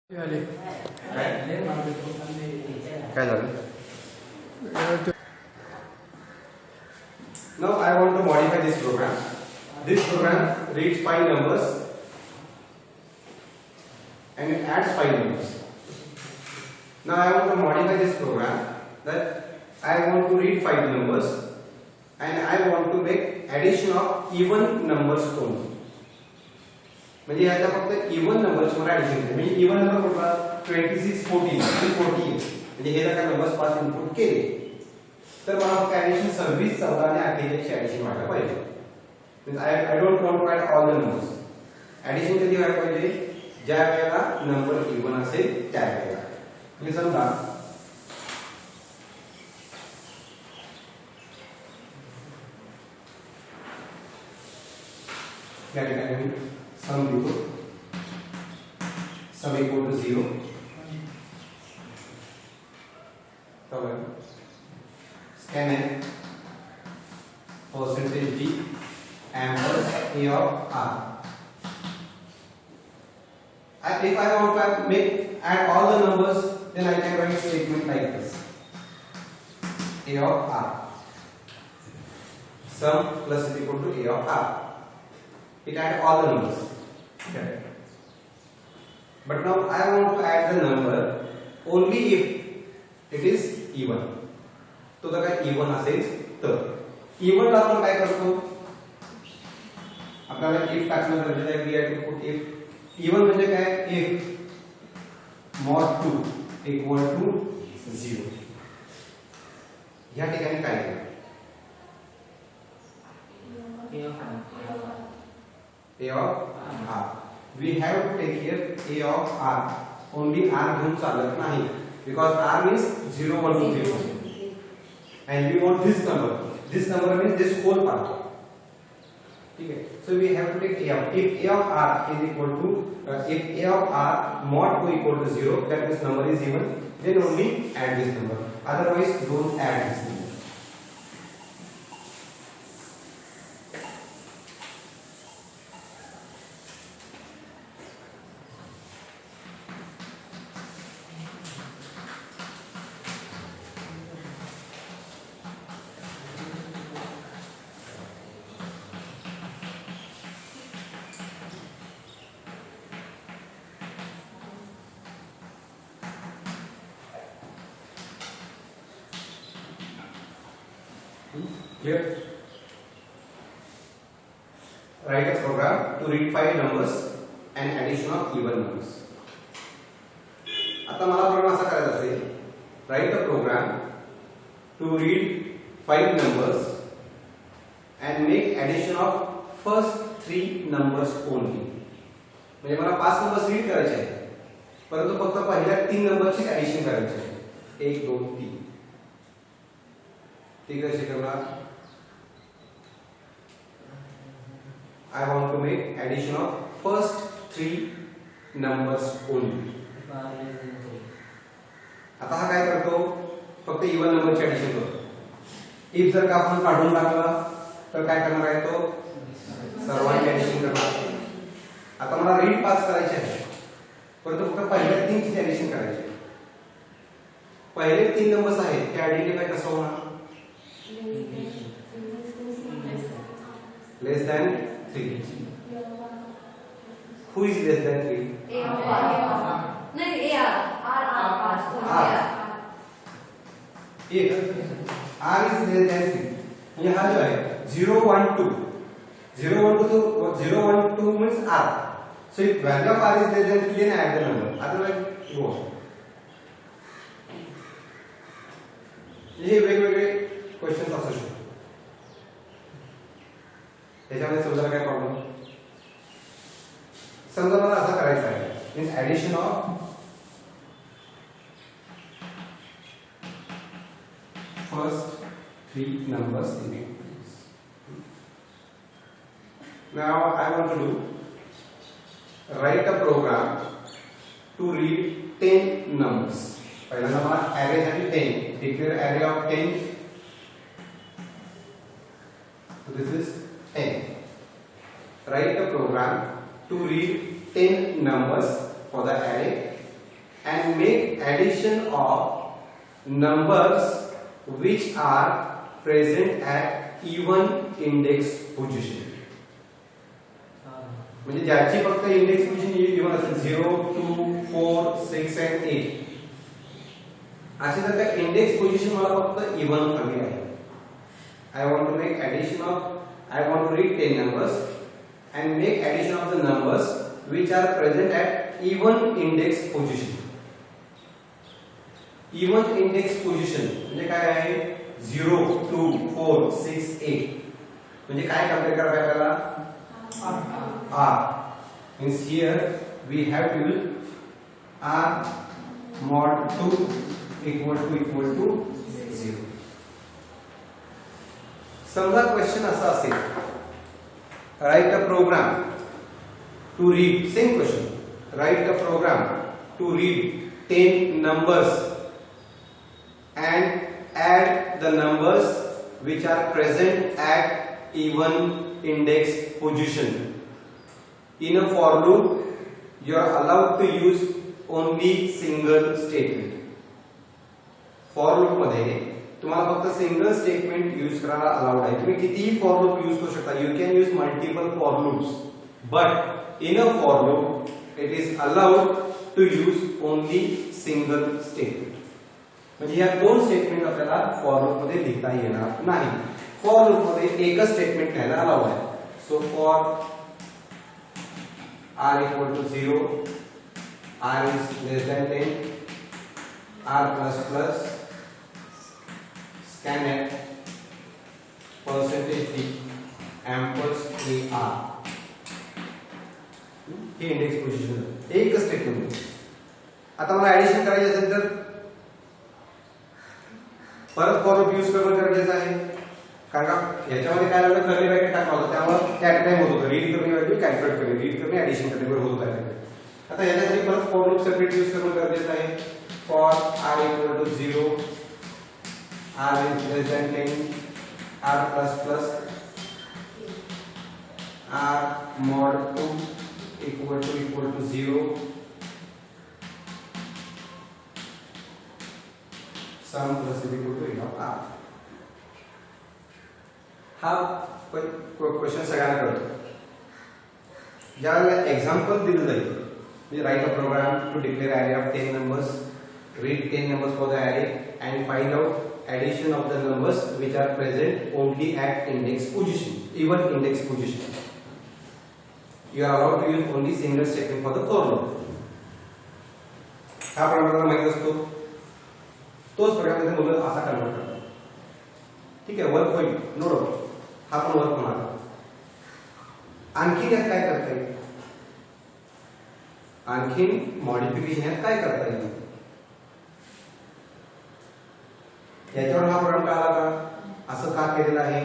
काय झालं? Now I want to modify this program. This program reads 5 numbers and it adds 5 numbers. Now I want to modify this program that I want to read 5 numbers and I want to make addition of even numbers only. म्हणजे याचा फक्त even नंबरची मला addition करायची. म्हणजे even number कुठला 26 14 आणि 40 म्हणजे हे जर का नंबर्स पास इनपुट केले तर मला फक्त ऍडिशन 26 14 आणि 48 ची ऍडिशन व्हायला पाहिजे. म्हणजे I don't want to add all the numbers. Addition कधी व्हायला पाहिजे? ज्या वेळेला नंबर इवन असेल त्या वेळेला. म्हणजे समजा या ठिकाणी sum लिखो, sum equal to 0, scanf percentage d ampersand a of r. If I want to add all the numbers, then I can write statement like this: a of r, sum plus is equal to a of r. It adds all the numbers. Okay. But now I want to add the number only if it is even. तो जर काय even असेल तर even ला आपण काय करतो? आपल्याला if टाकणं गरजेचं आहे. We have to put if. even म्हणजे काय? if mod 2 equal to 0. या ठिकाणी काय आहे? a of r. We have to take here a of r. Only r घेऊन चालत नाही, because r means 0 1 2 3 4 and we want this number. This number means this whole part. Okay, so we have to take a of. If a of r is equal to if a of r mod 2 equal to 0, that means number is even, then only add this number. Otherwise don't add this number. Clear? Write a program to read 5 numbers and addition of even numbers. आता मला problem असा करायचा असेल, write a program to read 5 numbers and make addition of first 3 numbers only. म्हणजे मला 5 numbers read करायचे आहेत, परंतु फक्त पहिल्या 3 नंबरची ऍडिशन करायची आहे. 1 2 3. ती कशी करणार? I want to make addition of first 3 numbers only. आता हा काय करतो? फक्त इवन नंबरची ऍडिशन करतो. इफ जर का आपण काढून टाकला तर काय करणार आहे? तो सर्वांची ऍडिशन करणार. आता मला रीड 5 करायचे आहे, परंतु फक्त पहिल्या 3 ची ऍडिशन करायची आहे. पहिले 3 नंबर्स आहेत ते आयडेंटिफाय कसं होणार? less than 3. Who is less than 3? A of r. नहीं A r. If r is less than 3, ये हा जो है 0 1 2. 0 1 2 तो 0 1 2 means r. So if value of r is less than 3, then add the number. Otherwise go. ये वेगवेगळे questions असू शकतात. त्याच्यामध्ये समजा काय प्रॉब्लेम? समजा मला असं करायचं आहे, means addition of first 3 numbers in it. Now I want to do write a program to read 10 numbers. पहिल्यांदा मला array साठी 10 declare array of 10. So this is 10. Write a program to read 10 numbers for the array and make addition of numbers which are present at even index position. म्हणजे ज्याची फक्त index position even असेल 0 2 4 6 and 8 अशी जर का index position मला फक्त even हवी आहे. I want to make addition of I want to read 10 numbers and make addition of the numbers which are present at even index position. Even index position म्हणजे काय आहे 0 2 4 6 8 म्हणजे काय कम्पेअर करायचं आपल्याला R means here we have to use R mod 2 equal to 0. समजा question असा असेल write a program to read same question write a program to read 10 numbers and add the numbers which are present at even index position. In a for loop you are allowed to use only single statement. For loop मध्ये तुम्हाला फक्त single statement use करायला allowed आहे. तुम्ही कितीही for loop use करू शकता. You can use multiple for loops but in a for loop it is allowed to use only single statement. म्हणजे या दोन स्टेटमेंट आपल्याला फॉर लूप मध्ये लिहिता येणार नाही. फॉर लूप मध्ये एकच स्टेटमेंट घ्यायला अलाउड आहे. So for r equal to 0, r is less than 10, r plus plus, scanf percentage d ampersand r. Hey index position एकच स्टेटमेंट. आता मला ऍडिशन करायचे असेल तर परत फॉर लूप यूज करणं गरजेचं आहे. कारण का याच्यामध्ये काय झालं कर्ली ब्रॅकेट टाकला होता त्यामुळे त्या टाइम होत होतं रीड करणे व्हॅल्यू कॅल्क्युलेट करणे रीड करणे ऍडिशन करणे होत होतं. आता याच्यासाठी परत फॉर लूप सेपरेट यूज करणं गरजेचं आहे. For r equal to 0, r is less than 10, r plus plus, r mod 2 equal to 0, sum plus is equal to n of r. हा क्वेश्चन सगळ्यांना कळतो. ज्यावेळेला एक्झाम्पल दिलं जाईल म्हणजे write a program to declare array of 10 numbers, read 10 numbers for the array and find out addition of the numbers which are present only at index position, even index position. You are allowed to use only single statement for the for loop. हा problem माहित असतो. तोच programme मध्ये मुलं असा convert करतात. ठीक आहे वर्क होईल नो डाउट. हा पण वर्क होणार. आणखी यात काय करता येईल आणखी मॉडिफिकेशन यात काय करता येईल याच्यावर हा प्रोग्राम का आला का असं का केलेलं आहे.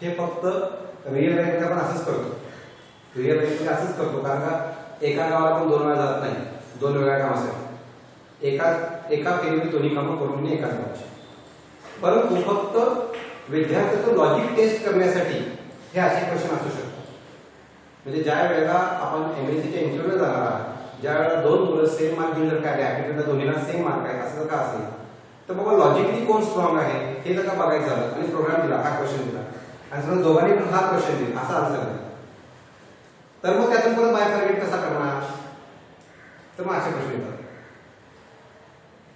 हे फक्त रिअल लाईफ मध्ये आपण असंच करतो. रिअल लाईफ मध्ये असंच करतो कारण का एका गावाला आपण 2 वेळा जात नाही. 2 वेगळ्या कामासाठी एका फेरीमध्ये दोन्ही कामं करून एका गावाची. परंतु फक्त विद्यार्थ्याचं लॉजिक टेस्ट करण्यासाठी हे असे क्वेश्चन असू शकतात. म्हणजे ज्या वेळेला आपण एमएससीच्या इंटरव्ह्यू जाणार आहात ज्या वेळेला 2 मुलं सेम मार्क घेऊन जर काय ऍप्टिट्यूडला दोन्हीला सेम मार्क आहे असं जर का असेल तर बाबा लॉजिकली कोण स्ट्रॉंग आहे हे जर का बघायचं झालं आणि प्रोग्राम दिला हा क्वेश्चन दिला आणि समजा दोघांनी पण हा क्वेश्चन दिला असा आन्सर दिला तर मग त्यातून परत बायफर्गेट कसा करणार. तर मग असे प्रश्न येतात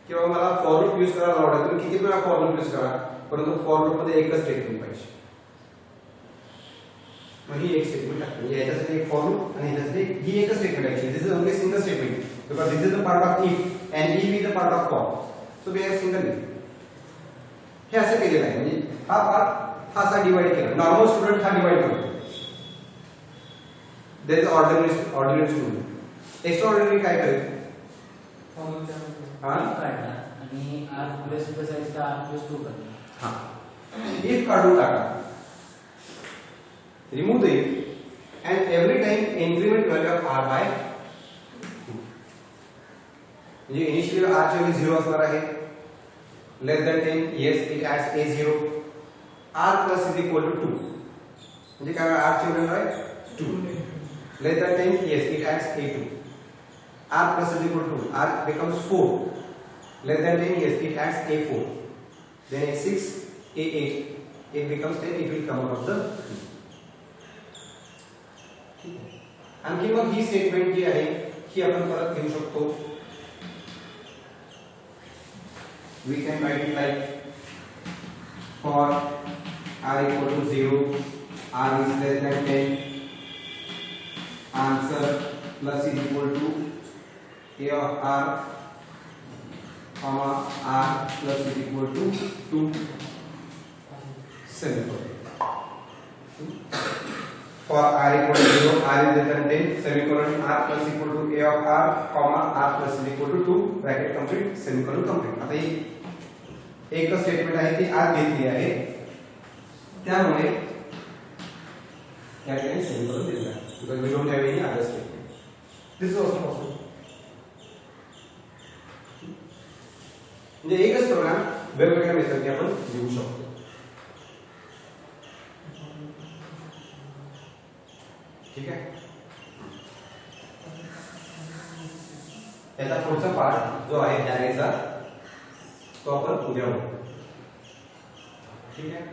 किंवा मला फॉर लूप यूज करायला आवडेल. तुम्ही किती वेळा फॉर लूप यूज करा परंतु फॉर लूप मध्ये एकच स्टेटमेंट पाहिजे. मग ही एक स्टेटमेंट आहे. म्हणजे याच्यासाठी एक फॉर लूप आणि याच्यासाठी ही एकच स्टेटमेंट आहे. This is only single statement because this is the part of if and if is the part of for. So we have single if. हे असं केलेलं आहे. म्हणजे हा पार्ट हा असा डिवाइड केला. नॉर्मल स्टुडंट हा डिवाइड करतो. There is ordinary student. Extraordinary काय करेल आणि r प्लस प्लस आहे तर r प्लस 2 करणार. हां इफ काढून टाका. remove the if and every time increment value of r by 2. म्हणजे इनिशियली r ची व्हॅल्यू 0 असणार आहे. Less than 10 yes it adds a0. r plus is equal to 2 म्हणजे काय r ची व्हॅल्यू आहे 2. Less than 10 yes it adds a2. r plus is equal to r becomes 4 less than 10, yes, it adds a4, then a6, a8, it becomes 10, it will come out of the आणखी मग ही statement जी आहे ही आपण परत घेऊ शकतो. we can write it like for r equal to 0, r is less than 10, answer plus is equal to a of r comma r plus is equal to 2 semicolon. For r equal to 0, r is less than 10, semicolon, r plus equal to a of r comma r plus is equal to 2 bracket complete, semicolon complete. आता ही एक statement आहे ती आत घेतली आहे, त्यामुळे या ठिकाणी सेमीकोलन दिलेला आहे because we don't have any other statement. This is also possible. म्हणजे एकच प्रोग्राम वेगवेगळ्या मेथडने आपण लिहू शकतो. ठीक आहे. त्याचा पुढचा पार्ट जो आहे ॲरेचा तो आपण उद्या बघू. ठीक आहे.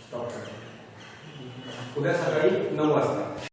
स्टॉप करा. उद्या सकाळी 9 वाजता.